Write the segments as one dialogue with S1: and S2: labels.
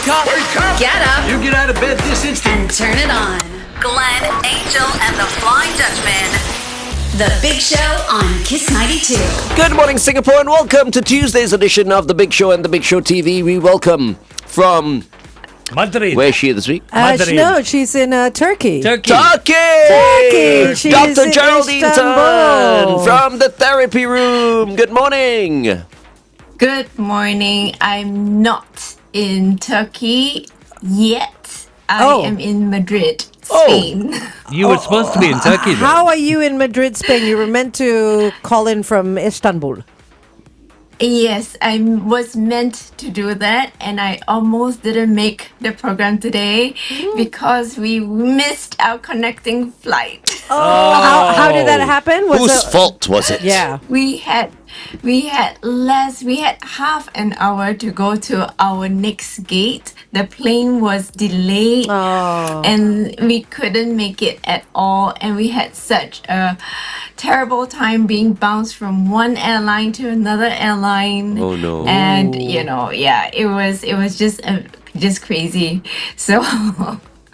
S1: up! Wake up!
S2: Get up
S1: You get out of bed this instant!
S2: and turn it on. Glenn, Angel, and the Flying Dutchman. The Big Show on Kiss 92.
S3: Good morning, Singapore, and welcome to Tuesday's edition of The Big Show and The Big Show TV. We welcome from...
S4: Madrid.
S3: Where is she this week?
S4: Madrid.
S5: No, she's in Turkey.
S4: Turkey.
S5: Turkey. She's
S3: Dr.
S5: in
S3: Geraldine
S5: Istanbul.
S3: Tan from the therapy room. Good morning.
S6: Good morning. I'm not in Turkey yet. I am in Madrid, Spain.
S4: You were supposed to be in Turkey, though.
S5: How are you in Madrid, Spain? You were meant to call in from Istanbul.
S6: Yes, I was meant to do that, and I almost didn't make the program today because we missed our connecting flight.
S5: How did that happen?
S3: Whose fault was it?
S5: Yeah.
S6: We had half an hour to go to our next gate. The plane was delayed and we couldn't make it at all, and we had such a terrible time being bounced from one airline to another airline.
S3: Oh no.
S6: And it was just crazy. So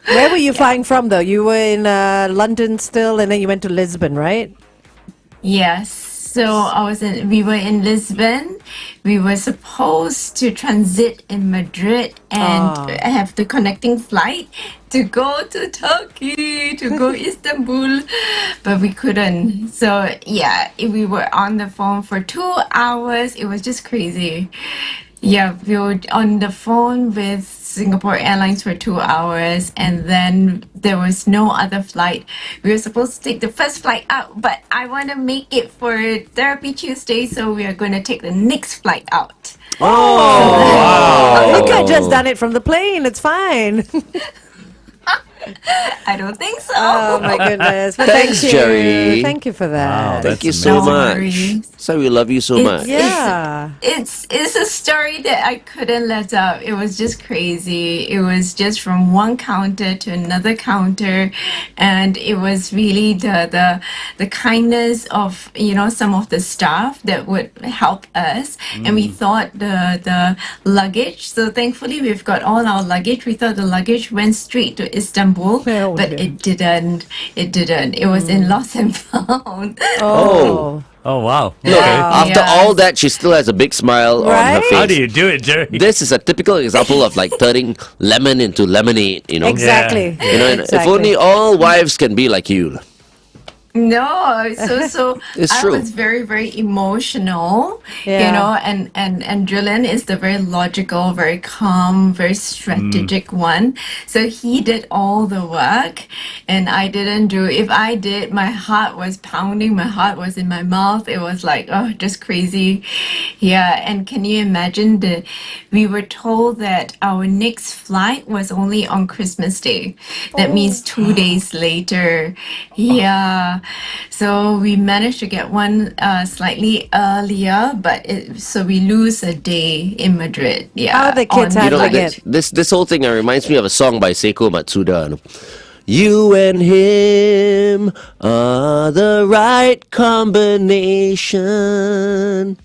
S5: Where were you flying from, though? You were in London still, and then you went to Lisbon, right?
S6: yes. So we were in Lisbon. We were supposed to transit in Madrid and have the connecting flight to go to Turkey, to go Istanbul, but we couldn't. So we were on the phone for 2 hours. It was just crazy. Yeah, we were on the phone with Singapore Airlines for 2 hours, and then there was no other flight. We were supposed to take the first flight out, but I want to make it for Therapy Tuesday, so we are going to take the next flight out.
S5: Wow. You could have just done it from the plane. It's fine.
S6: I don't think so.
S5: Oh, my goodness. But
S3: Thanks,
S5: thank you.
S3: Jerry.
S5: Thank you for that.
S4: Wow,
S3: Thank you
S4: That's
S3: so
S6: No
S3: much.
S6: worries.
S3: So we love you so much.
S5: Yeah.
S6: It's a story that I couldn't let up. It was just crazy. It was just from one counter to another counter, and it was really the kindness of some of the staff that would help us. And we thought the luggage. So thankfully we've got all our luggage. We thought the luggage went straight to Istanbul,
S5: Oh,
S6: but
S5: dear.
S6: it didn't. It didn't. It was in Lost and Found.
S3: Oh.
S4: Oh, wow.
S3: Look, after
S6: Yes.
S3: all that, she still has a big smile on her
S5: Right?
S3: face.
S4: How do you do it, Jerry?
S3: This is a typical example of like turning lemon into lemonade,
S5: Exactly.
S3: And if
S5: Exactly.
S3: only all wives can be like you.
S6: No, so
S3: It's
S6: I
S3: true.
S6: was very, very emotional,
S5: Yeah.
S6: and Julian is the very logical, very calm, very strategic one. So he did all the work, and I didn't do. If I did, my heart was pounding, my heart was in my mouth. It was like, just crazy. Yeah, and can you imagine we were told that our next flight was only on Christmas Day. That means 2 days later. Yeah. So we managed to get one slightly earlier, but so we lose a day in Madrid. Yeah.
S5: How are the kids
S6: on
S5: handling
S6: flight.
S5: it?
S3: This whole thing reminds me of a song by Seiko Matsuda. You and him are the right combination.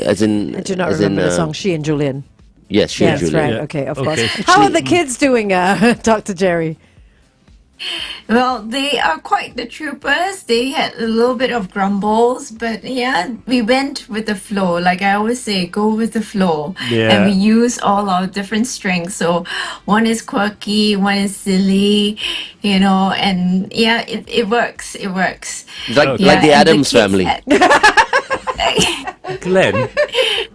S3: As in,
S5: I do not
S3: as in,
S5: remember the song. She and Julian.
S3: Yes, she and
S5: Yes,
S3: Julia.
S5: right.
S4: Yeah.
S5: Okay, of
S4: Okay.
S5: course. How are the kids doing, Dr. Jerry?
S6: Well, they are quite the troopers. They had a little bit of grumbles, but we went with the flow. Like I always say, go with the flow.
S4: Yeah.
S6: And we use all our different strengths. So one is quirky, one is silly, and it works. It works.
S3: Like the
S6: and
S3: Addams
S6: kids
S3: family.
S4: Glenn,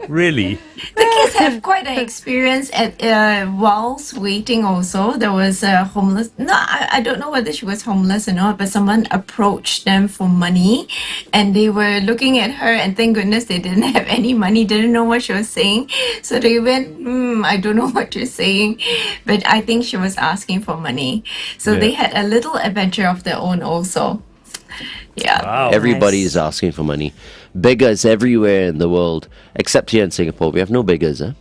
S4: really?
S6: The kids have quite an experience at whilst waiting also. There was a homeless, no, I don't know whether she was homeless or not, but someone approached them for money, and they were looking at her, and thank goodness they didn't have any money, didn't know what she was saying. So they went, I don't know what you're saying, but I think she was asking for money. So
S4: Yeah.
S6: they had a little adventure of their own also. Yeah.
S4: Wow.
S3: Everybody
S5: Nice.
S3: is asking for money. Beggars everywhere in the world, except here in Singapore. We have no beggars, huh?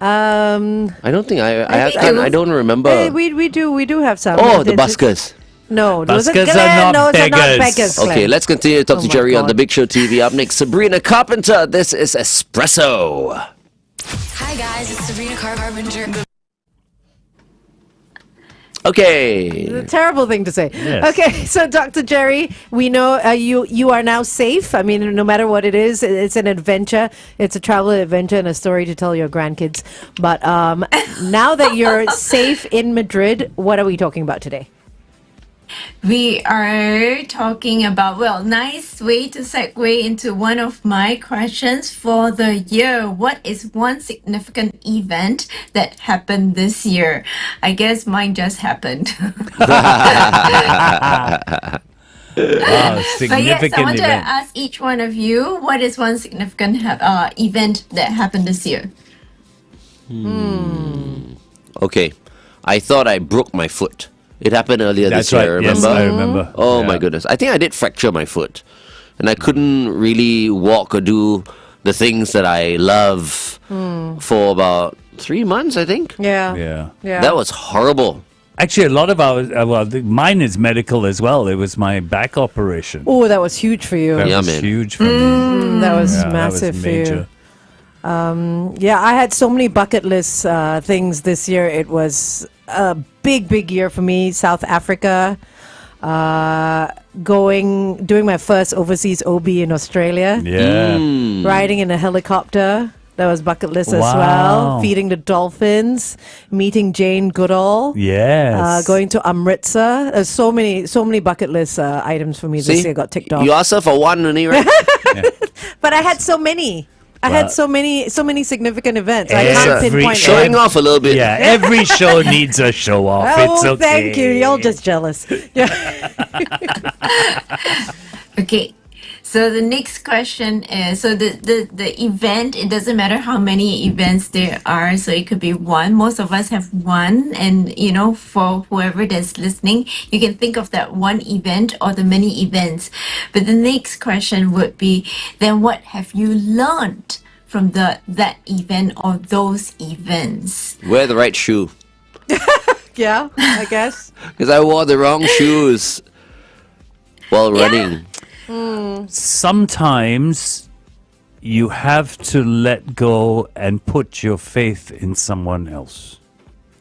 S3: I don't think I don't remember.
S5: We do have some.
S3: Oh, the
S5: They're just-
S3: buskers.
S5: No, those are
S4: Buskers are
S5: Glenn.
S4: not
S5: Those are not
S4: beggars.
S5: beggars. Glenn.
S3: Okay, let's continue to talk
S5: Oh
S3: to
S5: my
S3: Gerry on
S5: God.
S3: the Big Show TV. Up next, Sabrina Carpenter. This is Espresso.
S2: Hi guys, it's Sabrina Carpenter.
S3: Okay.
S5: A terrible thing to say.
S4: Yes.
S5: Okay, so Dr. Gerry, we know you are now safe. I mean, no matter what it is, it's an adventure. It's a travel adventure and a story to tell your grandkids. But now that you're safe in Madrid, what are we talking about today?
S6: We are talking about, well, nice way to segue into one of my questions for the year. What is one significant event that happened this year? I guess mine just happened.
S4: Wow,
S6: But
S4: significant
S6: yes, I want to
S4: event.
S6: ask each one of you, what is one significant event that happened this year?
S3: Okay. I thought I broke my foot. It happened earlier
S4: That's
S3: this year,
S4: right. Yes,
S3: remember?
S4: I remember.
S3: Oh
S4: Yeah.
S3: my goodness. I think I did fracture my foot. And I couldn't really walk or do the things that I love for about 3 months, I think.
S5: Yeah.
S4: Yeah.
S3: That was horrible.
S4: Actually, a lot of mine is medical as well. It was my back operation.
S5: Oh, that was huge for you.
S4: That
S3: Yeah,
S4: was
S3: man.
S4: huge for me.
S5: That was
S4: Yeah,
S5: massive
S4: that was
S5: for you.
S4: major.
S5: Yeah, I had so many bucket list things this year. It was a big year for me. South Africa, doing my first overseas OB in Australia,
S4: Yeah.
S5: riding in a helicopter. That was bucket list as
S4: Wow.
S5: well. Feeding the dolphins, meeting Jane Goodall.
S4: Yes.
S5: Going to Amritsar. There's so many bucket list items for me this
S3: See?
S5: year got ticked off.
S3: You asked her for one only, right?
S5: But I had so many. I had so many significant events. I
S4: Yes,
S5: can't
S4: sir.
S5: pinpoint
S3: Showing
S5: one.
S3: off a little bit.
S4: Yeah, every show needs a show off.
S5: Oh,
S4: It's okay.
S5: thank you. You're just jealous. Yeah.
S6: Okay. So the next question is, so the event, it doesn't matter how many events there are. So it could be one. Most of us have one. And, you know, for whoever that's listening, you can think of that one event or the many events. But the next question would be, then what have you learned from that event or those events?
S3: Wear the right shoe.
S5: Yeah, I guess.
S3: Because I wore the wrong shoes while running.
S4: Sometimes you have to let go and put your faith in someone else.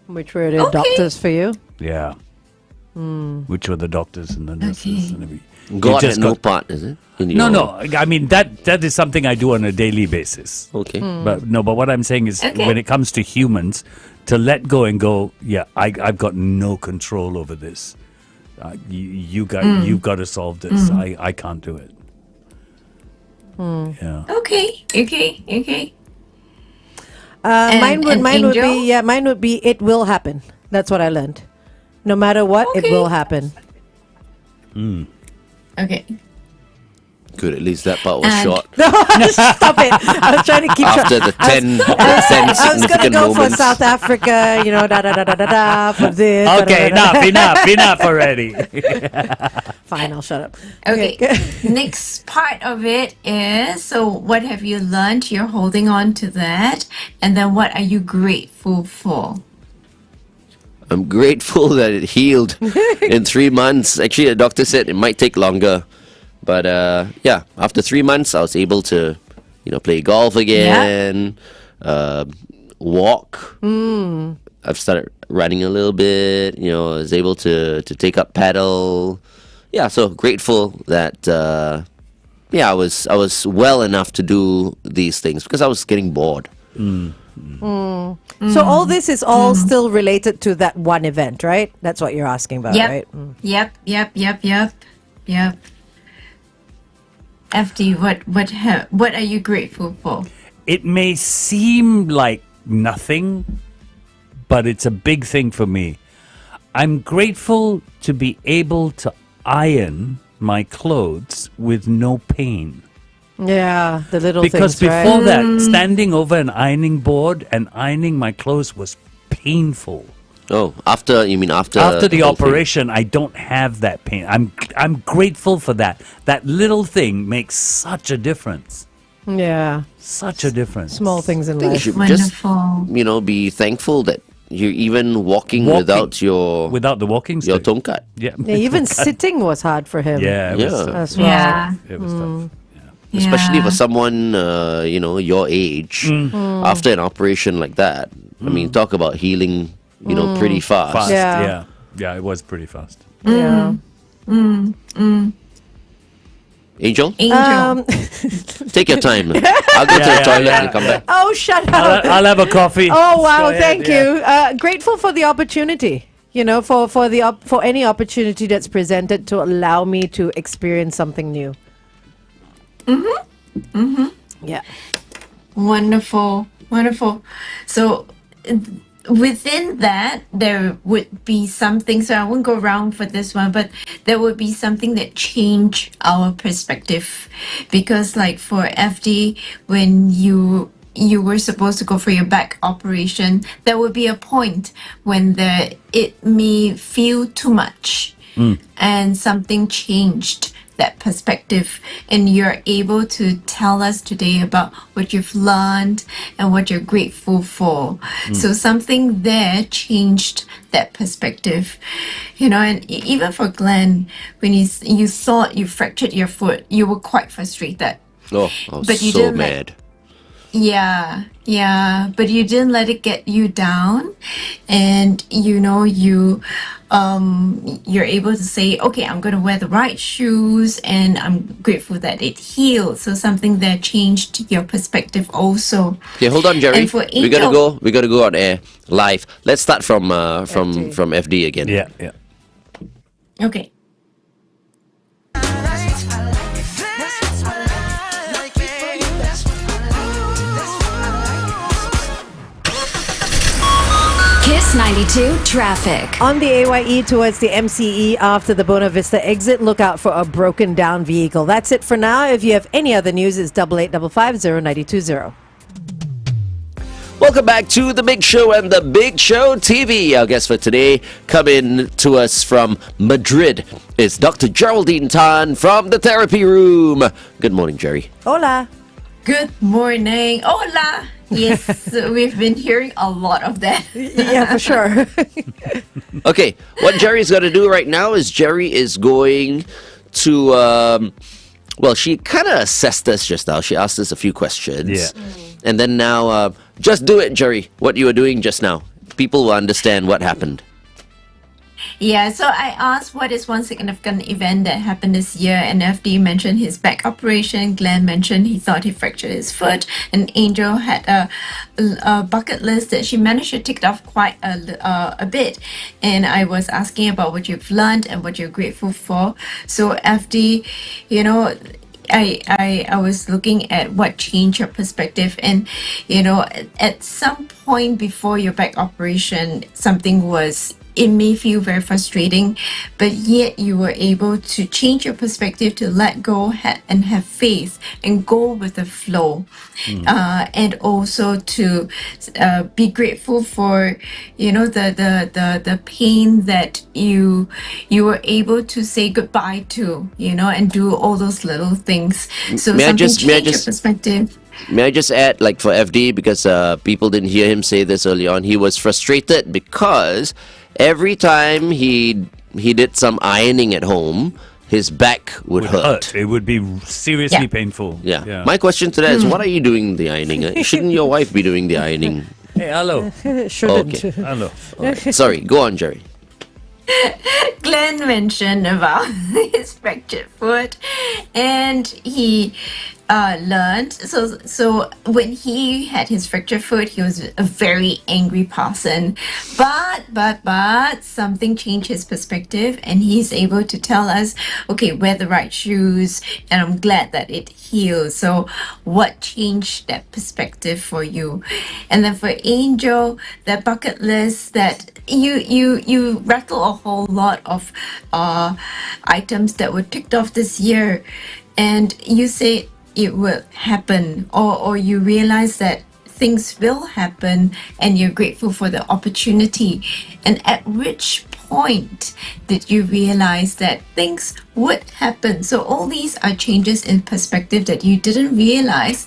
S5: Which were the doctors for you?
S4: Yeah. Which were the doctors and the nurses and everything. You
S3: God
S4: just
S3: had no
S4: got-
S3: part, is it? In
S4: No,
S3: your-
S4: no. I mean that is something I do on a daily basis.
S3: Okay.
S4: But what I'm saying is,
S6: Okay.
S4: when it comes to humans, to let go and go, yeah, I've got no control over this. You've got to solve this. I can't do it. Yeah.
S6: Okay.
S5: Mine
S6: and
S5: would
S6: Angel?
S5: be mine would be it will happen. That's what I learned. No matter what, it
S6: Okay.
S5: will happen.
S6: Okay.
S3: Good, at least that part was
S6: And-
S3: short.
S5: Stop it! I was trying to keep
S3: After
S5: track.
S3: the 10
S5: I was gonna
S3: significant
S5: go for
S3: moments.
S5: South Africa, you know, for this.
S4: Okay, enough already.
S5: Fine, I'll shut up.
S6: Okay. Next part of it is, so what have you learned? You're holding on to that. And then what are you grateful for?
S3: I'm grateful that it healed in 3 months. Actually, the doctor said it might take longer. But yeah, after 3 months, I was able to, play golf again, walk. I've started running a little bit. I was able to take up paddle. Yeah, so grateful that I was well enough to do these things because I was getting bored.
S5: So all this is all still related to that one event, right? That's what you're asking about,
S6: Yep.
S5: right?
S6: Yep. FD, what are you grateful for?
S4: It may seem like nothing, but it's a big thing for me. I'm grateful to be able to iron my clothes with no pain.
S5: Yeah, the little
S4: Because
S5: things,
S4: before
S5: right?
S4: that, standing over an ironing board and ironing my clothes was painful.
S3: Oh, after the
S4: After the
S3: whole thing.
S4: operation, I don't have that pain. I'm grateful for that. That little thing makes such a difference.
S5: Yeah,
S4: Such a difference.
S5: small things in
S3: I think you
S5: life.
S3: should
S6: Wonderful.
S3: just, be thankful that you're even walking
S4: Walking
S3: without your
S4: the walking
S3: your
S4: stick.
S3: tongkat.
S4: Yeah.
S5: Yeah, even sitting was hard for him.
S4: Yeah. It was
S3: Yeah.
S4: tough.
S5: as well.
S6: Yeah.
S4: It was tough.
S3: Especially
S6: Yeah.
S3: for someone, your age, after an operation like that. I mean, talk about healing, pretty fast.
S4: Fast.
S5: Yeah.
S4: Yeah. Yeah, it was pretty fast.
S5: Yeah.
S3: Angel,
S6: Angel.
S3: take your time. I'll go to the toilet and come back.
S5: Oh, shut
S4: I'll,
S5: up.
S4: I'll have a coffee.
S5: Oh,
S4: Go
S5: wow.
S4: ahead,
S5: Thank
S4: yeah.
S5: you. Grateful for the opportunity. For any opportunity that's presented to allow me to experience something new. Yeah.
S6: Wonderful, wonderful. So within that, there would be something. So I won't go around for this one, but there would be something that changed our perspective, because, like for FD, when you were supposed to go for your back operation, there would be a point when it may feel too much, and something changed that perspective, and you're able to tell us today about what you've learned and what you're grateful for. So something there changed that perspective, and even for Glenn, when you thought you fractured your foot, you were quite frustrated.
S3: Oh, I was
S6: But you
S3: so
S6: didn't
S3: mad.
S6: Yeah, but you didn't let it get you down, and you're able to say, okay, I'm going to wear the right shoes, and I'm grateful that it healed. So something that changed your perspective also.
S3: Okay, hold on, Gerry.
S6: And for
S3: We gotta
S6: Angel-
S3: go. We gotta go on air live. Let's start from
S5: FD.
S3: from FD again.
S4: Yeah, yeah.
S6: Okay.
S2: Kiss 92 traffic.
S5: On the AYE towards the MCE after the Buena Vista exit, look out for a broken down vehicle. That's it for now. If you have any other news, it's 8855-0920.
S3: Welcome back to The Big Show and The Big Show TV. Our guest for today, coming to us from Madrid, is Dr. Geraldine Tan from the therapy room. Good morning, Gerry.
S5: Hola.
S6: Good morning. Hola. Yes, we've been hearing a lot of that.
S5: Yeah, for sure.
S3: Okay, what Gerry's going to do right now is Gerry is going to, well, she kind of assessed us just now. She asked us a few questions.
S4: Yeah.
S3: And then now, just do it, Gerry, what you were doing just now. People will understand what happened.
S6: Yeah, so I asked what is one significant event that happened this year, and FD mentioned his back operation. Glenn mentioned he thought he fractured his foot, and Angel had a bucket list that she managed to tick off quite a bit. And I was asking about what you've learned and what you're grateful for. So FD, I was looking at what changed your perspective, and at some point before your back operation, it may feel very frustrating, but yet you were able to change your perspective to let go and have faith and go with the flow, and also to be grateful for the pain that you were able to say goodbye to, and do all those little things. So
S3: May I
S6: something
S3: just-
S6: changed your perspective.
S3: May I just add, like for FD, because people didn't hear him say this early on, he was frustrated because every time he did some ironing at home, his back would hurt.
S4: It would be seriously
S6: Yeah.
S4: painful.
S3: Yeah. My question to that is, what are you doing the ironing? Shouldn't your wife be doing the ironing?
S4: Hey, hello.
S5: Shouldn't.
S3: Okay.
S4: Hello.
S3: Sorry, go on, Gerry.
S6: Glenn mentioned about his fractured foot, and he learned. So when he had his fractured foot, he was a very angry person. But something changed his perspective, and he's able to tell us, okay, wear the right shoes, and I'm glad that it healed. So what changed that perspective for you? And then for Angel, that bucket list that you rattle a whole lot of items that were ticked off this year, and you say it will happen, or you realize that things will happen, and you're grateful for the opportunity. And at which point did you realize that things would happen? So all these are changes in perspective that you didn't realize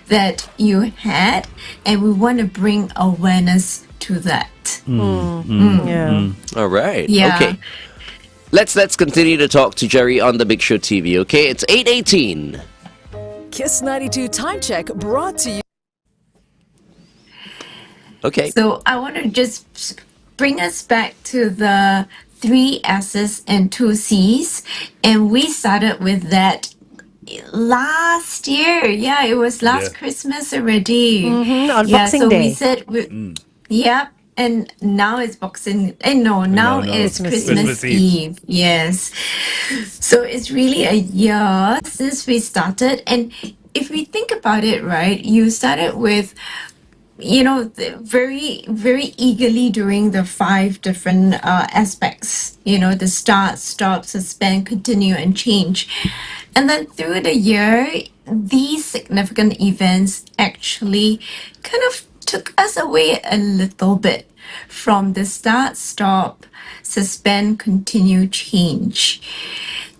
S6: that you had, and we want to bring awareness to that.
S5: Yeah.
S3: All right.
S6: Yeah.
S3: Okay. Let's continue to talk to Gerry on the Big Show TV. Okay, it's 8:18.
S1: Kiss 92 Time Check brought to you.
S3: Okay.
S6: So I want to just bring us back to the three S's and two C's, and we started with that last year. Yeah, it was last
S4: Yeah.
S6: Christmas already.
S5: On
S6: Yeah,
S5: Boxing
S6: so we
S5: Day.
S6: said, yep. And now it's Boxing. No, now
S4: no,
S6: it's
S5: Christmas
S6: Christmas
S4: Eve.
S6: Eve. Yes. So it's really a year since we started. And if we think about it, right, you started with very, very eagerly doing the five different aspects, the start, stop, suspend, continue, and change. And then through the year, these significant events actually kind of took us away a little bit from the start, stop, suspend, continue, change.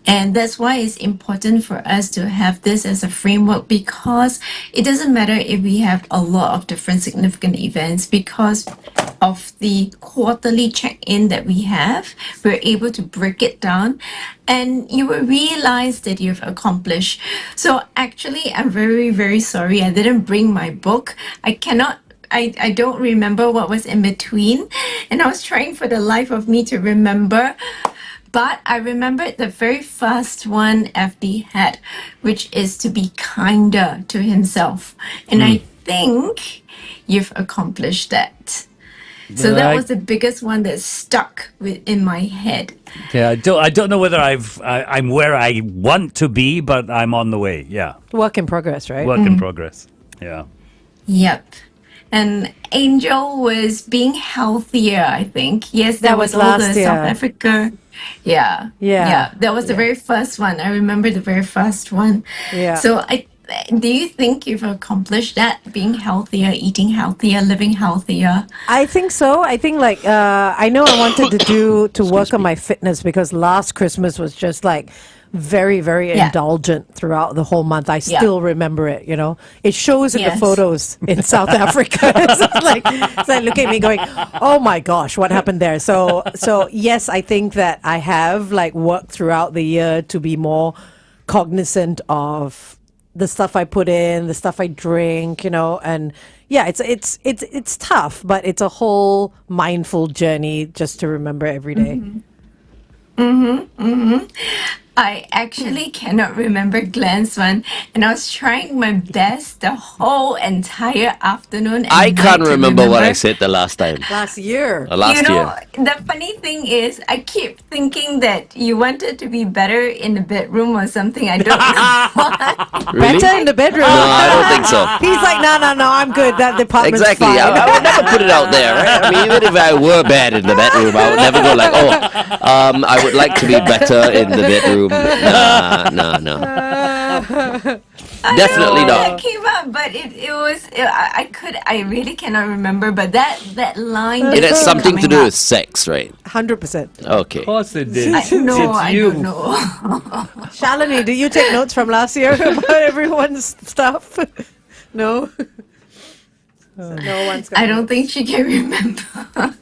S6: And that's why it's important for us to have this as a framework, because it doesn't matter if we have a lot of different significant events, because of the quarterly check-in that we have, we're able to break it down and you will realize that you've accomplished. So actually, I'm very, very sorry. I didn't bring my book. I don't remember what was in between. And I was trying for the life of me to remember. But I remembered the very first one FD had, which is to be kinder to himself. And I think you've accomplished that. So that was the biggest one that stuck in my head.
S4: Yeah, I don't know whether I'm where I want to be, but I'm on the way. Yeah,
S5: Work in progress, right?
S4: work in progress. Yeah.
S6: Yep. And Angel was being healthier, I think. Yes,
S5: That
S6: that
S5: was
S6: was all
S5: last
S6: the
S5: year.
S6: South Africa. Yeah.
S5: Yeah.
S6: That was the very first one. I remember the very first one.
S5: Yeah.
S6: So do you think you've accomplished that? Being healthier, eating healthier, living healthier?
S5: I think so. I think I know I wanted to work on my fitness, because last Christmas was just like very, very
S6: Yeah.
S5: indulgent throughout the whole month. I
S6: Yeah.
S5: still remember it, It shows in the
S6: Yes.
S5: photos in South Africa. It's like looking at me going, oh my gosh, what happened there? So yes, I think that I have worked throughout the year to be more cognizant of the stuff I put in, the stuff I drink, and yeah, it's tough, but it's a whole mindful journey just to remember every day.
S6: I actually cannot remember Glenn's one, and I was trying my best the whole entire afternoon. And
S3: I can't
S6: night to
S3: remember what I said the last time.
S5: Last year.
S3: Last year.
S6: The funny thing is, I keep thinking that you wanted to be better in the bedroom or something. I don't know.
S3: Really?
S5: Better in the bedroom.
S3: No, I don't think so.
S5: He's like, no, I'm good. That department's
S3: Exactly.
S5: fine.
S3: I would never put it out there, right? I mean, even if I were bad in the bedroom, I would never go like, I would like to be better in the bedroom. No. Definitely
S6: I
S3: not.
S6: came up, but it was I really cannot remember. But that line.
S3: It
S6: that
S3: has
S6: kept
S3: something to
S6: coming
S3: do
S6: up.
S3: with sex, right?
S5: 100%.
S3: Okay.
S4: Of course it did.
S6: No,
S4: it's
S6: I
S4: you.
S6: don't know.
S5: Shalini, do you take notes from last year about everyone's stuff? No? No one's got
S6: I don't think she can remember.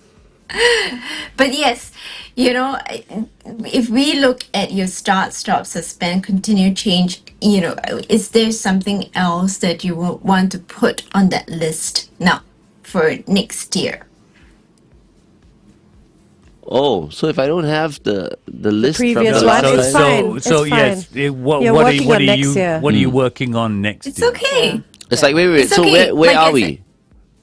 S6: But yes, if we look at your start, stop, suspend, continue, change, is there something else that you would want to put on that list now for next year?
S3: Oh, so if I don't have the list
S5: previous
S3: from the
S5: one,
S3: last
S5: it's
S3: time,
S5: fine.
S4: So
S5: It's
S4: yes,
S5: fine.
S4: what
S5: You're
S4: are
S5: working
S4: what
S5: on
S4: are
S5: next
S4: you
S5: year.
S4: what are you working on next
S6: It's
S4: year?
S6: okay.
S3: it's like wait.
S6: It's
S3: So
S6: okay.
S3: where
S6: Like I
S3: are
S6: said-
S3: we?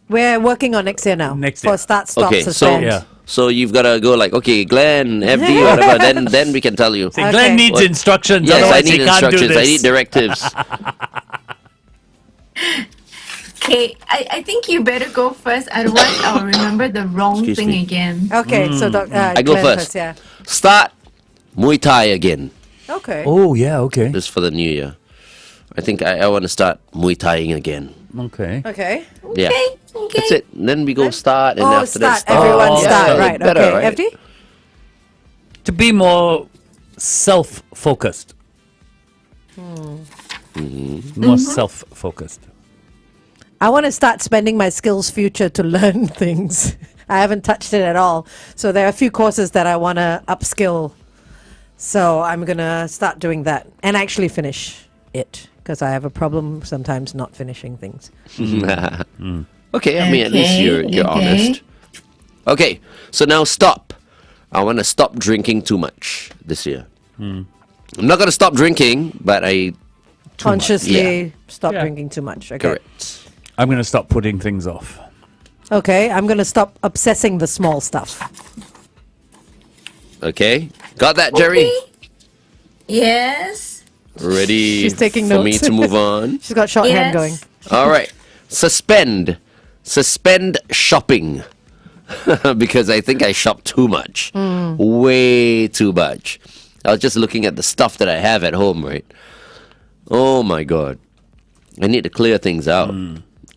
S5: We're working on next year now.
S4: Next
S5: For
S4: year.
S5: start, stop,
S3: Okay, so
S5: suspend.
S4: Yeah.
S3: so you've got to go like, okay, Glenn, FD, whatever. Then we can tell you.
S4: Say, Glenn
S5: Okay.
S4: needs
S3: What?
S4: instructions.
S3: Yes, I
S4: otherwise
S3: need
S4: he can't do
S3: instructions.
S4: this.
S3: I need directives.
S6: Okay, I think you better go first, otherwise I'll remember the wrong
S3: Excuse
S6: thing
S3: me.
S6: again.
S5: Okay, so
S3: I go
S5: Glenn
S3: first.
S5: Yeah.
S3: Start Muay Thai again.
S5: Okay.
S4: Oh yeah, okay,
S3: Just for the new year. I think I want to start Muay Thaiing again.
S4: okay.
S5: Okay.
S3: Yeah.
S6: Okay.
S3: That's it. Then we go start, and
S5: Oh,
S3: after that,
S5: start. Everyone
S3: Yeah,
S5: start.
S3: yeah,
S5: Right.
S3: better,
S5: Okay.
S3: right?
S5: FD?
S4: To be more self-focused. More self-focused.
S5: I want to start spending my skills future to learn things. I haven't touched it at all. So there are a few courses that I want to upskill. So I'm going to start doing that and actually finish it, because I have a problem sometimes not finishing things.
S3: Okay, I mean, at least
S6: Okay,
S3: you're
S6: okay.
S3: honest. Okay, so now stop. I want to stop drinking too much this year. I'm not going to stop drinking, but I
S5: Consciously stop
S4: Yeah.
S5: drinking too much. Okay.
S3: correct.
S4: I'm going to stop putting things off.
S5: Okay, I'm going to stop obsessing the small stuff.
S3: Okay, got that, Gerry?
S6: Okay. Yes.
S3: Ready
S5: She's taking
S3: for me
S5: notes.
S3: to move on?
S5: She's got shorthand
S6: Yes.
S5: going.
S3: All right. Suspend shopping. Because I think I shop too much. Way too much. I was just looking at the stuff that I have at home, right? Oh my God. I need to clear things out.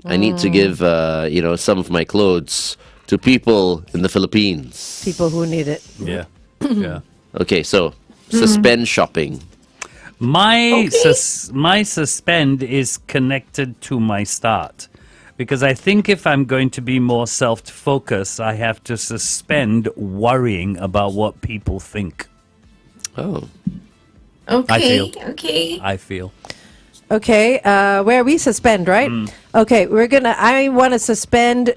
S3: I need to give, some of my clothes to people in the Philippines.
S5: People who need it.
S4: Yeah. Yeah.
S3: Okay, so suspend shopping.
S4: My my suspend is connected to my start. Because I think if I'm going to be more self-focused, I have to suspend worrying about what people think.
S3: Oh.
S6: Okay.
S4: feel.
S6: Okay.
S4: I feel.
S5: Okay, where we suspend, right? Okay, I want to suspend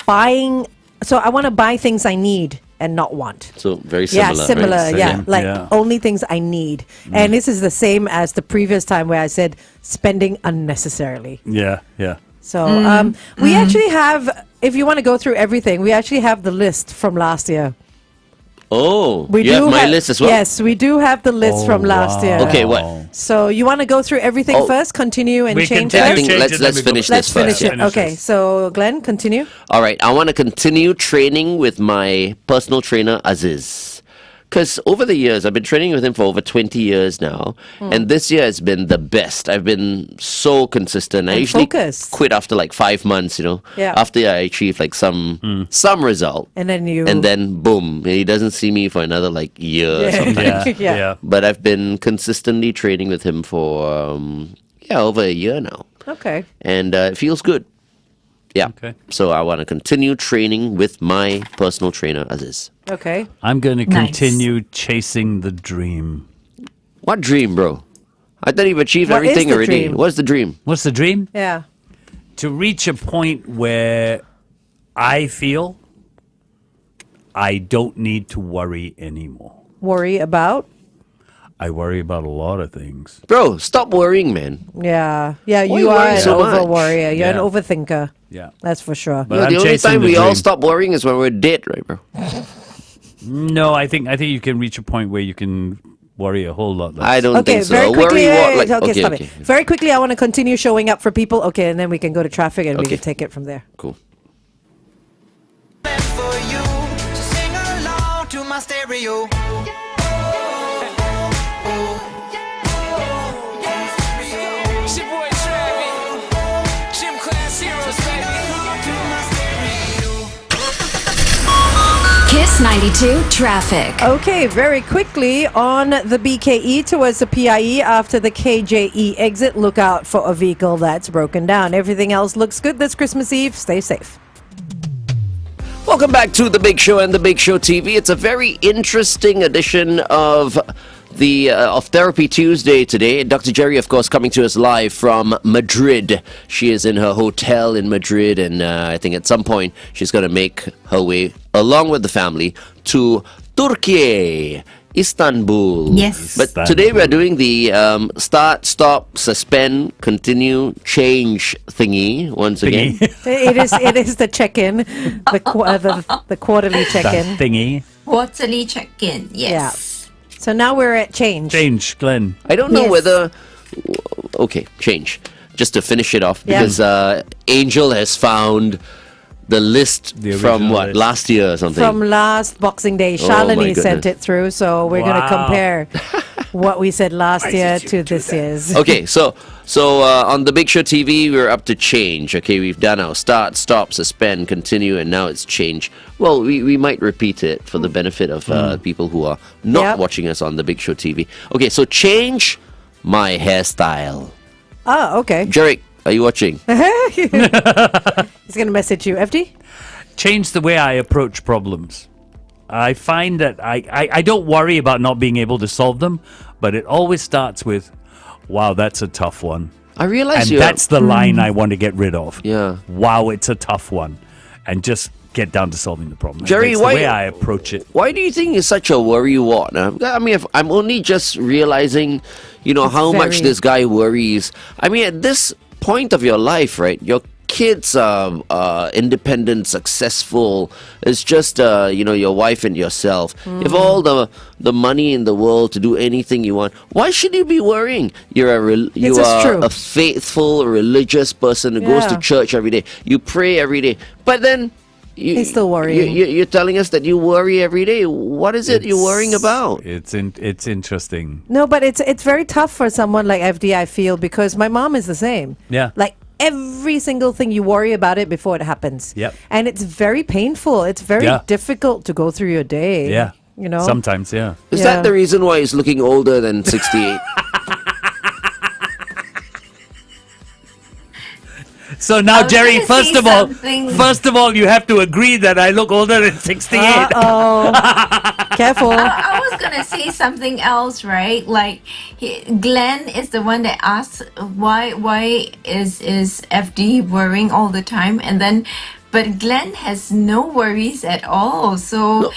S5: buying. So I want to buy things I need and not want.
S3: So very similar.
S5: Yeah, similar.
S3: Right?
S5: Yeah,
S4: Same,
S5: like
S4: yeah.
S5: only things I need. And this is the same as the previous time where I said spending unnecessarily.
S4: Yeah, yeah.
S5: So we actually have, if you want to go through everything, we actually have the list from last year.
S3: Oh,
S5: We
S3: you
S5: do
S3: have my list as well?
S5: Yes, we do have the list from last year.
S3: Okay, what?
S5: So you want to go through everything
S3: Oh.
S5: first, continue and
S4: We
S5: change
S4: continue,
S3: I
S5: first?
S3: think
S4: change it,
S3: let's
S4: then we go
S3: finish
S4: back.
S5: Let's
S3: this first.
S5: finish it.
S4: Finish
S5: Okay,
S4: this.
S5: so Glenn, continue.
S3: All right, I want to continue training with my personal trainer, Aziz. Because over the years, I've been training with him for over 20 years now. And this year has been the best. I've been so consistent. I
S5: And
S3: usually
S5: focused.
S3: quit after like 5 months,
S5: Yeah.
S3: after I achieve like some result.
S5: And then you.
S3: And then boom, he doesn't see me for another like year or
S5: Yeah.
S3: something.
S4: Yeah,
S5: Yeah.
S4: yeah.
S3: But I've been consistently training with him for, over a year now.
S5: Okay.
S3: And it feels good. Yeah.
S4: Okay.
S3: So I want to continue training with my personal trainer, Aziz.
S5: Okay.
S4: I'm going to
S6: Nice.
S4: continue chasing the dream.
S3: What dream, bro? I thought you've achieved
S5: What is
S3: everything
S5: the
S3: already.
S5: dream?
S3: What's the dream?
S4: What's the dream?
S5: Yeah.
S4: To reach a point where I feel I don't need to worry anymore.
S5: Worry about.
S4: I worry about a lot of things.
S3: Bro, stop worrying, man.
S5: Yeah. Yeah,
S3: Why
S5: you
S3: you
S5: are
S3: worry
S5: an
S3: so much?
S5: over worrier. You're an
S4: Yeah.
S5: overthinker.
S4: Yeah.
S5: That's for sure.
S4: But
S3: You know,
S4: I'm
S3: the only
S4: chasing
S3: time
S4: the
S3: we all
S4: dream.
S3: stop worrying is when we're dead, right, bro?
S4: No, I think you can reach a point where you can worry a whole lot less.
S3: I don't
S5: Okay,
S3: think so.
S5: very quickly.
S3: Worry what? Like,
S5: okay, stop
S3: okay.
S5: it. Very quickly, I want to continue showing up for people. Okay, and then we can go to traffic and we
S3: Okay.
S5: can take it from there.
S3: Cool.
S7: For you to sing along to my stereo.
S8: It's your boy Travis, Gym Class Heroes, baby.
S2: Kiss 92 traffic.
S5: Okay, very quickly on the BKE towards the PIE after the KJE exit. Look out for a vehicle that's broken down. Everything else looks good this Christmas Eve. Stay safe.
S3: Welcome back to The Big Show and The Big Show TV. It's a very interesting edition of of Therapy Tuesday today. Dr. Gerry, of course, coming to us live from Madrid. She is in her hotel in Madrid, and I think at some point she's going to make her way, along with the family, to Turkey, Istanbul.
S6: Yes.
S3: But today we are doing the start, stop, suspend, continue, change thingy once again.
S5: It is the check-in, the quarterly
S4: That
S5: check-in.
S4: thingy.
S6: Quarterly check-in. Yes.
S5: So now we're at change.
S4: Change, Glenn.
S3: I don't know
S6: Yes.
S3: whether. Okay, change. Just to finish it off,
S5: Yeah.
S3: because Angel has found the list
S4: The
S3: from
S4: original
S3: what
S4: list.
S3: last year or something.
S5: From last Boxing Day,
S3: Oh, my
S5: Shalini sent
S3: goodness.
S5: it through, so we're going to
S4: Wow.
S5: compare what we said last year to this year's.
S3: Okay, so on the Big Show TV, we're up to change. Okay, we've done our start, stop, suspend, continue, and now it's change. Well, we might repeat it for the benefit of people who are not
S5: Yep.
S3: watching us on the Big Show TV. Okay, so change my hairstyle.
S5: Oh, okay.
S3: Gerry, are you watching?
S5: He's going to message you. FD?
S4: Change the way I approach problems. I find that I don't worry about not being able to solve them, but it always starts with, wow, that's a tough one.
S3: I realize
S4: And
S3: you.
S4: that's the line I want to get rid of.
S3: Yeah.
S4: Wow, it's a tough one. and just get down to solving the problem.
S3: Gerry,
S4: That's
S3: why-
S4: the way I approach it.
S3: Why do you think it's such a worrywart? I mean, if I'm only just realizing, how much
S5: very-
S3: this guy worries. I mean, at this point of your life, right? Your kids are independent, successful. It's just, your wife and yourself. If all the money in the world to do anything you want, why should you be worrying? You
S5: It's
S3: are
S5: true.
S3: a faithful, religious person who goes to
S5: Yeah.
S3: church every day. You pray every day. But then...
S5: He's still worrying.
S3: You're telling us that you worry every day. What is it you're worrying about?
S4: It's interesting.
S5: No, but it's very tough for someone like FD, I feel, because my mom is the same.
S4: Yeah.
S5: Like every single thing you worry about it before it happens.
S4: Yep.
S5: And it's very painful. It's very
S4: Yeah.
S5: difficult to go through your day.
S4: Yeah.
S5: You know?
S4: Sometimes, yeah.
S3: Is
S5: Yeah.
S3: that the reason why he's looking older than 68?
S4: So now,
S6: was
S4: Gerry,
S6: gonna
S4: first
S6: say
S4: of all, you have to agree that I look older than 68.
S5: Oh, careful.
S6: I was gonna say something else, right? Like Glenn is the one that asks why is FD worrying all the time, and then but Glenn has no worries at all. So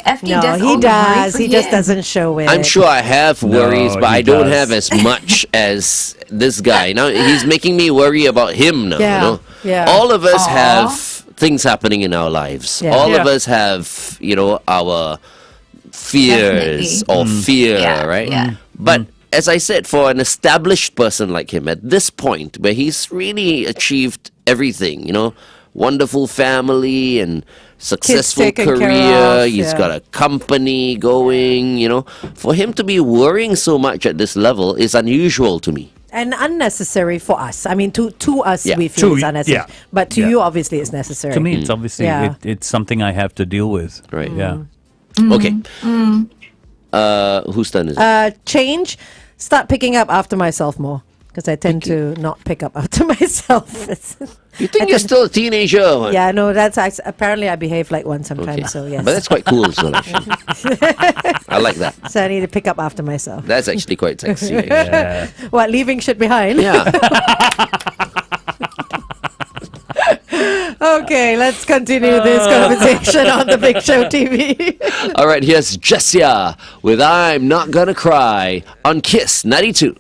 S6: FD
S5: No,
S6: does all
S5: he
S6: the worry
S5: does.
S6: for
S5: He just
S6: him.
S5: doesn't show it.
S3: I'm sure I have worries,
S4: No,
S3: but
S4: he
S3: I don't
S4: does.
S3: have as much as this guy. Now he's making me worry about him now.
S5: Yeah, yeah.
S3: All of us
S6: Aw.
S3: have things happening in our lives.
S5: Yeah.
S3: All of
S4: Yeah.
S3: us have, our fears
S6: Definitely.
S3: or fear,
S6: Yeah,
S3: right?
S6: yeah.
S3: But as I said, for an established person like him, at this point where he's really achieved everything, wonderful family and successful
S5: taken care
S3: career,
S5: of,
S3: he's
S5: yeah.
S3: got a company going, for him to be worrying so much at this level is unusual to me.
S5: And unnecessary for us. I mean, to us,
S3: Yeah.
S5: we feel it's
S4: To-
S5: unnecessary.
S4: yeah.
S5: But to
S4: Yeah.
S5: you, obviously, it's necessary.
S4: To me, it's obviously
S5: Yeah.
S4: it's something I have to deal with.
S3: Right.
S4: Yeah.
S3: Okay. Whose turn is it?
S5: Change, start picking up after myself more. Because I tend to not pick up after myself.
S3: You think you're still a teenager? What?
S5: Yeah, no, apparently I behave like one sometimes.
S3: Okay.
S5: So yes,
S3: But that's quite cool as well, actually. I like that.
S5: so I need to pick up after myself.
S3: That's actually quite sexy. actually.
S4: Yeah.
S5: What, leaving shit behind?
S3: Yeah.
S5: Okay, let's continue this conversation on the Big Show TV.
S3: All right, here's Jessia with I'm Not Gonna Cry on Kiss 92.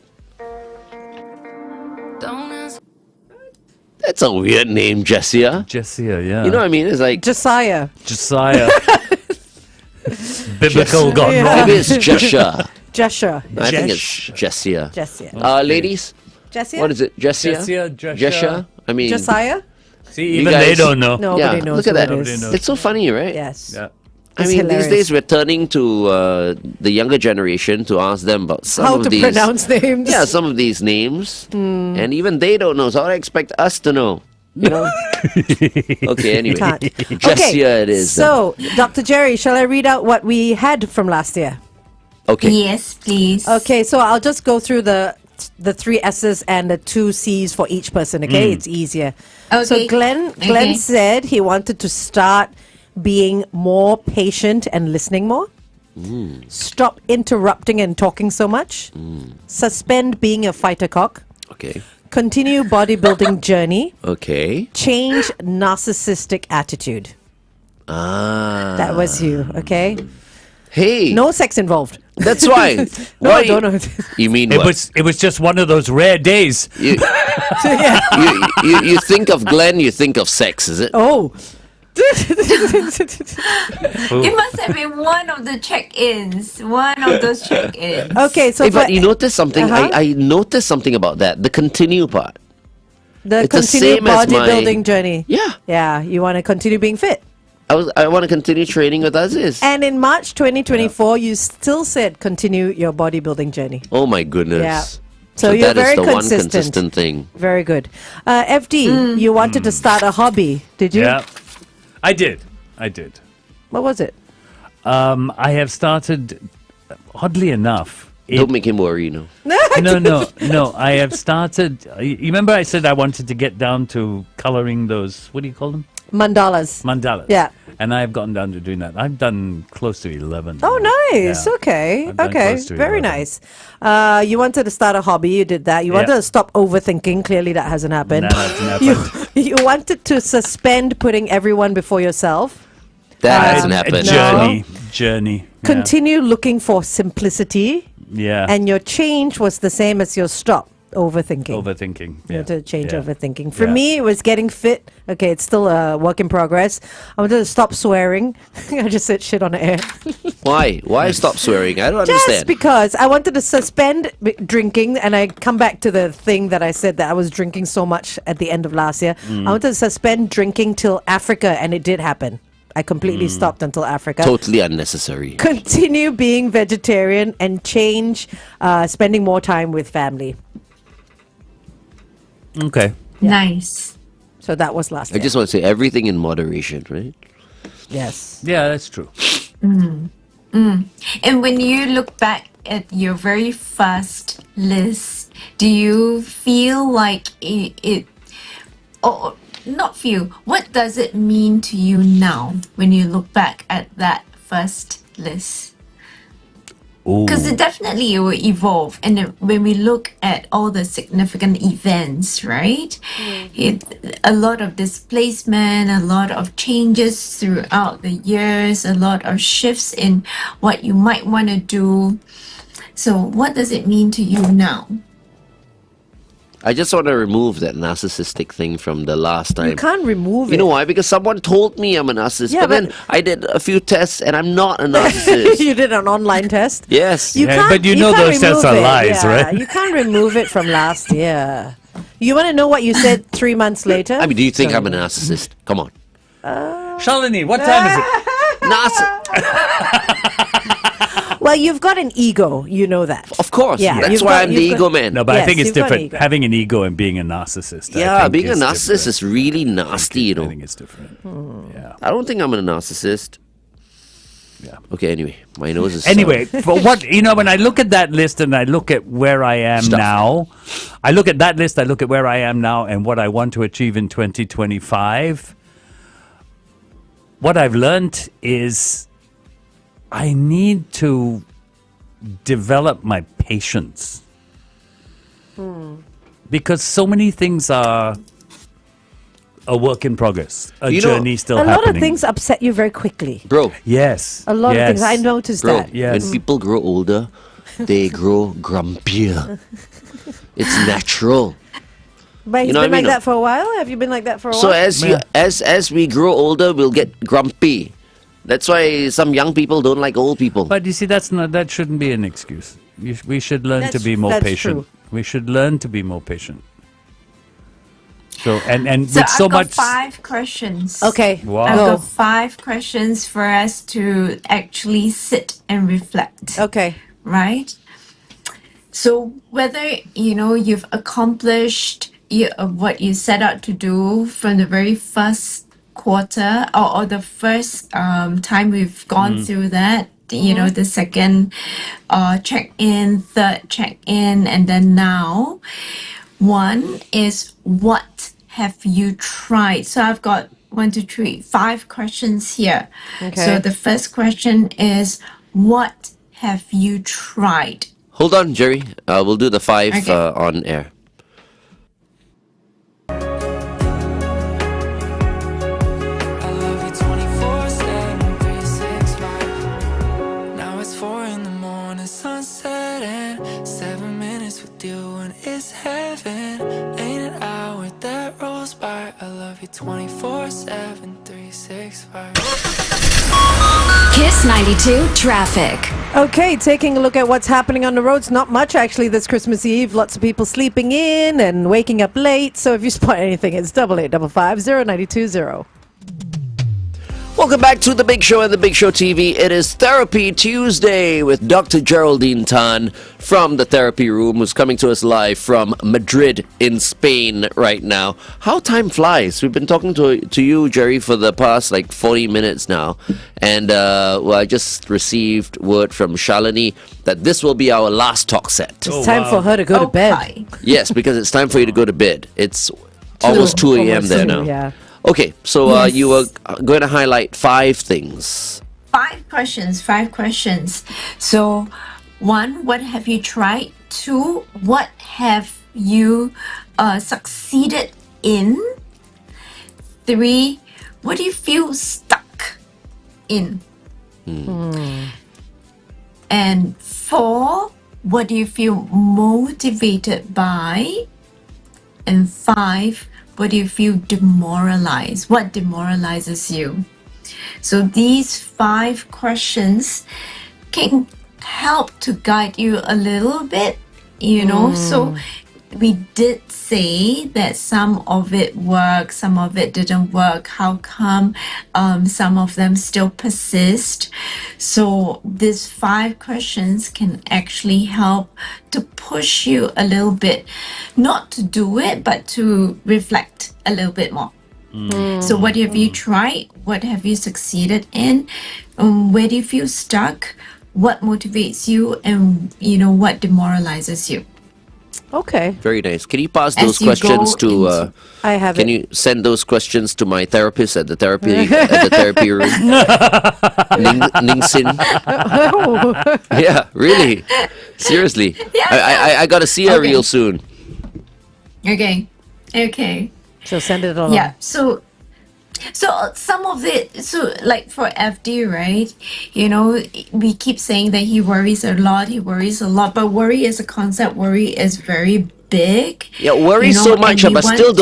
S3: That's a weird name, Jessia.
S4: Jessia, yeah.
S3: You know what I mean? It's like,
S5: Josiah.
S4: Josiah. Biblical gone
S5: Yeah.
S4: wrong.
S3: maybe it's Jessia.
S5: Jessia.
S3: I think it's
S4: Jesh.
S3: Jessia.
S5: Jessia.
S3: Ladies,
S5: Jessia?
S3: what is it? Jessia?
S4: Jessia,
S3: Jessia? I mean,
S5: Josiah?
S4: See,
S3: You
S4: even
S3: guys-
S4: they don't know.
S5: Nobody
S3: yeah,
S5: knows
S3: look at
S5: who
S3: that.
S5: it
S4: Nobody
S5: is.
S4: knows.
S3: It's so funny, right?
S5: Yes.
S4: Yeah.
S3: I
S5: It's
S3: mean,
S5: hilarious.
S3: these days we're turning to the younger generation to ask them about some
S5: How
S3: of
S5: to
S3: these.
S5: pronounce names.
S3: Yeah, some of these names, and even they don't know. So I expect us to know. Okay, anyway,
S5: Can't.
S3: Jessia it is. then.
S5: So, Dr. Gerry, shall I read out what we had from last year?
S3: Okay,
S6: Yes, please.
S5: Okay, so I'll just go through the 3 S's and the 2 C's for each person. Okay, it's easier. So
S6: Okay.
S5: Glenn
S6: Okay.
S5: said he wanted to start being more patient and listening more. Stop interrupting and talking so much. Suspend being a fighter cock.
S3: okay,
S5: Continue bodybuilding journey.
S3: okay.
S5: Change narcissistic attitude.
S3: Ah,
S5: That was you. Okay.
S3: hey,
S5: No sex involved.
S3: that's why.
S5: No,
S3: Why-
S5: don't know.
S3: You mean
S4: It
S3: what?
S4: was just one of those rare days.
S3: You, you think of Glenn, you think of sex, is it?
S5: Oh.
S6: It must have been one of the check-ins. One of those check-ins.
S5: Okay, so
S3: Hey,
S5: for
S3: but you notice something?
S5: Uh-huh.
S3: I noticed something about that. The continue part.
S5: the
S3: it's the
S5: continued
S3: same as my-
S5: bodybuilding journey.
S3: Yeah,
S5: Yeah, you want to continue being fit.
S3: I want to continue training with Aziz.
S5: And in March 2024, you still said continue your bodybuilding journey.
S3: Oh my goodness.
S5: Yeah. So you're
S3: that is
S5: very
S3: the one
S5: consistent.
S3: consistent thing.
S5: Very good. FD, you wanted to start a hobby, did you?
S4: Yeah. I did.
S5: What was it?
S4: I have started, oddly enough,
S3: Don't make him worry, you know.
S4: No. I have started. You remember I said I wanted to get down to coloring those. What do you call them?
S5: Mandalas.
S4: Mandalas.
S5: Yeah.
S4: And I've gotten down to doing that. I've done close to 11.
S5: Oh, nice.
S4: Yeah.
S5: Okay.
S4: I've done
S5: Okay.
S4: close to
S5: Very
S4: 11.
S5: nice. You wanted to start a hobby. You did that. You wanted
S4: Yeah.
S5: to stop overthinking. Clearly, that hasn't happened.
S4: That hasn't happened.
S5: You wanted to suspend putting everyone before yourself.
S3: That hasn't happened.
S4: Journey. Yeah.
S5: Continue looking for simplicity.
S4: Yeah.
S5: And your change was the same as your stop overthinking.
S4: Overthinking.
S5: You
S4: Yeah.
S5: had to change
S4: Yeah.
S5: overthinking. For
S4: Yeah.
S5: me, it was getting fit. Okay, it's still a work in progress. I wanted to stop swearing. I just said shit on the air.
S3: Why? Why stop swearing? I don't
S5: Just
S3: understand.
S5: because I wanted to suspend drinking, and I come back to the thing that I said that I was drinking so much at the end of last year.
S3: Mm.
S5: I wanted to suspend drinking till Africa, and it did happen. I completely stopped until Africa.
S3: Totally unnecessary.
S5: Continue being vegetarian and change spending more time with family.
S4: Okay.
S6: Nice.
S5: So that was last
S3: I
S5: year.
S3: just want to say everything in moderation, right?
S5: Yes.
S4: Yeah, that's true.
S6: And when you look back at your very first list, do you feel like it or not feel, what does it mean to you now when you look back at that first list? Because it definitely will evolve, and when we look at all the significant events, right? A lot of displacement, a lot of changes throughout the years, a lot of shifts in what you might want to do. So, what does it mean to you now?
S3: I just want to remove that narcissistic thing from the last time.
S5: You can't remove it.
S3: You know why? Because someone told me I'm a narcissist.
S5: Yeah,
S3: but then
S5: but-
S3: I did a few tests and I'm not a narcissist.
S5: You did an online test?
S3: Yes.
S5: You
S4: Yeah,
S5: can't,
S4: but you know
S5: can't
S4: those tests
S5: remove
S4: are
S5: it.
S4: lies,
S5: Yeah,
S4: right?
S5: You can't remove it from last year. You want to know what you said 3 months later?
S3: I mean, do you think I'm a narcissist? Come on.
S4: Shalini, what time is it?
S5: Well, you've got an ego. You know that.
S3: Of course.
S5: Yeah,
S3: That's
S5: you've
S3: why
S5: got-
S3: I'm the
S5: you've
S3: ego
S5: got-
S3: man.
S4: No, but I
S5: Yes,
S4: think it's
S5: you've got an
S4: different.
S5: ego.
S4: Having an ego and being a narcissist. I
S3: Yeah,
S4: think
S3: being a
S4: is
S3: narcissist
S4: different.
S3: is really nasty, you
S4: I
S3: know.
S4: think it's different. Yeah.
S3: I don't think I'm a narcissist.
S4: Yeah.
S3: Okay, anyway, my nose is...
S4: Anyway, for what when I look at that list and I look at where I am
S3: Stuff.
S4: now, I look at that list, I look at where I am now and what I want to achieve in 2025. What I've learned is I need to develop my patience. Because so many things are a work in progress, a
S3: You know,
S4: journey still
S5: A
S4: happening.
S5: lot of things upset you very quickly.
S3: Bro,
S4: Yes.
S5: A lot of things. I
S4: yes.
S5: noticed
S3: bro,
S5: that.
S4: Yes.
S3: when people grow older, they grow grumpier. It's natural.
S5: But he's
S3: You know
S5: been
S3: what I
S5: like
S3: mean?
S5: that for a while. Have you been like that for a
S3: So
S5: while?
S3: as we grow older, we'll get grumpy. That's why some young people don't like old people.
S4: But you see, that shouldn't be an excuse. We should learn to
S5: That's-
S4: be more
S5: that's
S4: patient.
S5: true.
S4: We should learn to be more patient. So and
S6: So
S4: with so
S6: I've got
S4: much.
S6: 5 questions.
S5: Okay.
S4: Wow.
S6: I've
S5: Go.
S6: got 5 questions for us to actually sit and reflect.
S5: Okay.
S6: Right? So whether you've accomplished what you set out to do from the very first quarter or the first time we've gone through that, the second check-in, third check-in, and then now, one is what have you tried? So I've got 1, 2, 3, 5 questions here.
S5: Okay.
S6: So the first question is, what have you tried?
S3: Hold on, Jerry. We'll do the 5
S6: Okay.
S3: on air.
S8: I love you 24/7, 365. Now it's 4 in the morning, sunset and 7 minutes with you and it's heaven. Ain't an hour that rolls by. I love you 24/7, 365.
S2: Kiss 92 traffic.
S5: Okay, taking a look at what's happening on the roads. Not much actually this Christmas Eve. Lots of people sleeping in and waking up late. So if you spot anything, it's 8855 0920.
S3: Welcome back to The Big Show and The Big Show TV. It is Therapy Tuesday with Dr. Geraldine Tan from the Therapy Room, who's coming to us live from Madrid in Spain right now. How time flies. We've been talking to you, Gerry, for the past 40 minutes now. And I just received word from Shalini that this will be our last talk set.
S5: It's time for her to go to bed.
S3: Yes, because it's time for you to go to bed. It's almost 2 a.m.
S5: Almost
S3: there
S5: 2,
S3: now.
S5: yeah.
S3: Okay, so
S6: Yes.
S3: you were going to highlight 5 things.
S6: 5 questions. So, 1, what have you tried? 2, what have you succeeded in? 3, what do you feel stuck in? And 4, what do you feel motivated by? And 5, what do you feel demoralized? What demoralizes you? So these 5 questions can help to guide you a little bit, So we did say that some of it worked, some of it didn't work. How come some of them still persist? So these 5 questions can actually help to push you a little bit, not to do it, but to reflect a little bit more. So what have you tried? What have you succeeded in? Where do you feel stuck? What motivates you? And, what demoralizes you?
S5: Okay.
S3: Very nice. Can you pass
S6: As
S3: those
S6: you
S3: questions
S6: go
S3: to?
S6: into-
S5: I have
S3: Can
S5: it.
S3: you send those questions to my therapist at the therapy room? Ning Sin. Yeah, really. Seriously. I gotta see her
S6: Okay.
S3: real soon.
S6: Okay.
S5: She'll send it along.
S6: Yeah. So some of it, so like for FD, right? We keep saying that he worries a lot, but worry as a concept, worry is very big.
S3: Yeah, worry
S6: you know,
S3: so
S6: and
S3: much,
S6: we
S3: but
S6: want
S3: still
S6: to-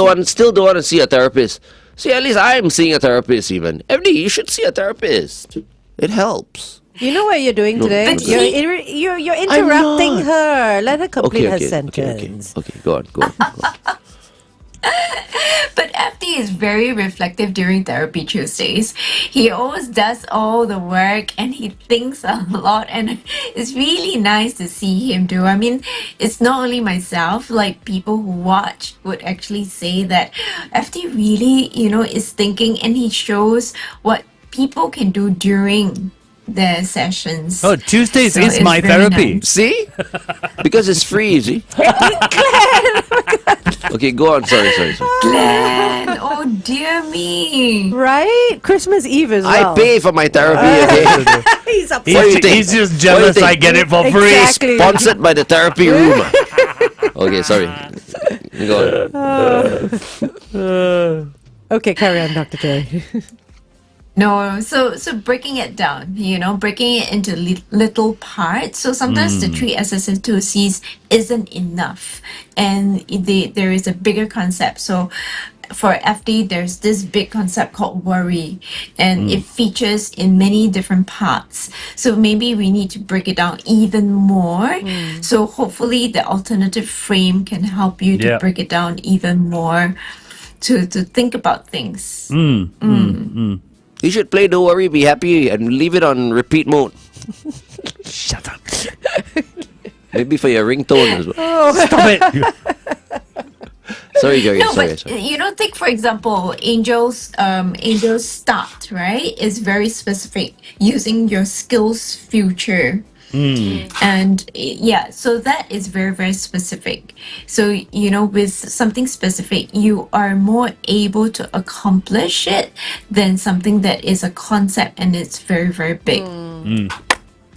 S3: don't want to see a therapist. See, at least I'm seeing a therapist. Even FD, you should see a therapist. It helps.
S5: You know what you're doing today?
S6: But
S5: You're interrupting
S3: not.
S5: her. Let her complete her
S3: Okay.
S5: sentence.
S3: Go on.
S6: But FD is very reflective during Therapy Tuesdays. He always does all the work and he thinks a lot, and it's really nice to see him do. I mean, it's not only myself, like people who watch would actually say that FD really, is thinking, and he shows what people can do during their sessions.
S4: Oh, Tuesdays
S6: So
S4: is
S6: it's
S4: my
S6: very
S4: therapy.
S6: nice.
S3: See? Because it's free, you see? Okay, go on. Sorry.
S6: Glenn, oh dear me.
S5: Right? Christmas Eve as
S3: I
S5: well.
S3: pay for my therapy, okay?
S5: He's upset.
S3: What do you think?
S4: He's just
S3: What
S4: jealous
S3: do you
S4: I
S3: think?
S4: get it for free.
S5: Exactly.
S3: Sponsored by the therapy room. Okay, sorry. Go on.
S5: Okay, carry on, Dr. J.
S6: No, so breaking it down, breaking it into little parts. So sometimes the 3 SSS2Cs isn't enough, and there is a bigger concept. So for FD, there's this big concept called worry, and it features in many different parts. So maybe we need to break it down even more. So hopefully the alternative frame can help you to
S4: Yeah.
S6: break it down even more, to think about things.
S3: You should play Don't Worry, Be Happy and leave it on repeat mode.
S4: Shut up.
S3: Maybe for your ringtone as well.
S4: Stop it.
S3: Sorry, Gerry.
S6: No,
S3: sorry.
S6: but take for example, Angel's start, right? Is very specific, using your skills future. And so that is very, very specific. So, with something specific, you are more able to accomplish it than something that is a concept and it's very, very big.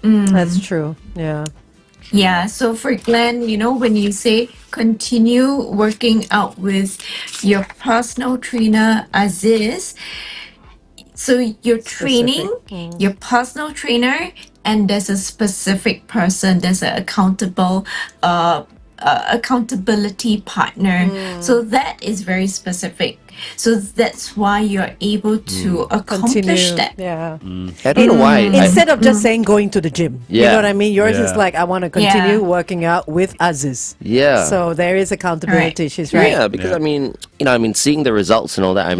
S5: That's true. Yeah.
S6: Yeah, so for Glenn, when you say continue working out with your personal trainer, Aziz, so you're training your personal trainer, and there's a specific person, there's an accountable accountability partner. So that is very specific. So that's why you're able to accomplish
S5: Continue.
S6: that.
S5: Yeah.
S3: I don't know why.
S5: Instead of just saying going to the gym. You
S3: Yeah.
S5: know what I mean? Yours is
S4: Yeah.
S5: like, I want to continue
S6: Yeah.
S5: working out with Aziz.
S3: Yeah.
S5: So there is accountability.
S6: Right.
S5: She's right.
S3: Yeah, because I mean, seeing the results and all that, I'm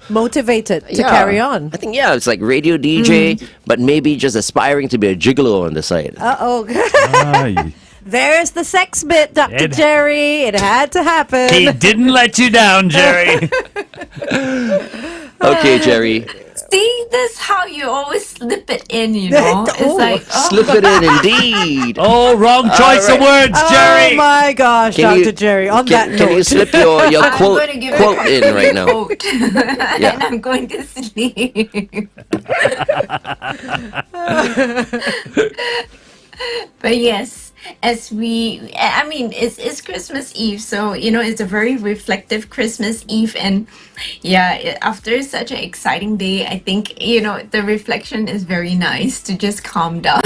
S5: Motivated to
S3: yeah.
S5: carry on.
S3: I think it's like radio DJ, but maybe just aspiring to be a gigolo on the side.
S5: Uh-oh.
S4: Ay.
S5: There's the sex bit, Dr.
S4: It-
S5: Gerry. It had to happen.
S4: He didn't let you down, Gerry.
S3: Okay, Gerry,
S6: See, that's how you always slip it in, you know? It's
S5: Oh.
S6: like,
S3: slip it in indeed.
S4: Oh, wrong choice of words,
S5: Oh
S4: Gerry.
S5: my gosh,
S3: Can
S5: Dr. Jerry. On that
S3: can you
S5: note.
S3: slip your
S6: I'm
S3: quote
S6: going to give
S3: quote
S6: it
S3: in right now?
S6: quote. And I'm going to sleep. But yes, it's Christmas Eve, so it's a very reflective Christmas Eve, and after such an exciting day, I think the reflection is very nice to just calm down.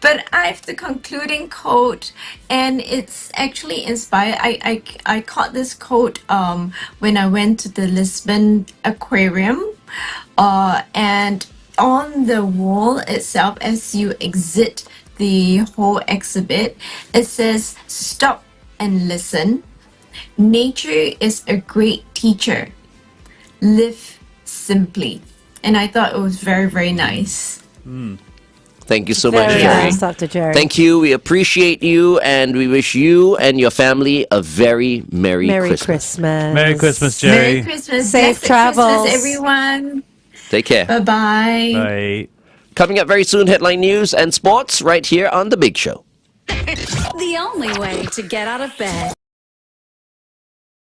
S6: But I have the concluding quote, and it's actually inspired. I caught this quote when I went to the Lisbon Aquarium, and on the wall itself, as you exit the whole exhibit, it says, "Stop and listen. Nature is a great teacher. Live simply." And I thought it was very, very nice.
S3: Thank you so much,
S5: Very
S3: Gerry.
S5: nice, Dr. Jerry.
S3: Thank you. We appreciate you, and we wish you and your family a very Merry Christmas.
S4: Merry Christmas, Gerry.
S6: Merry Christmas.
S5: Safe
S6: Blessed
S5: travels.
S6: Christmas, everyone.
S3: Take care.
S6: Bye-bye.
S4: Bye.
S3: Coming up very soon, headline news and sports right here on The Big Show.
S2: The only way to get out of bed.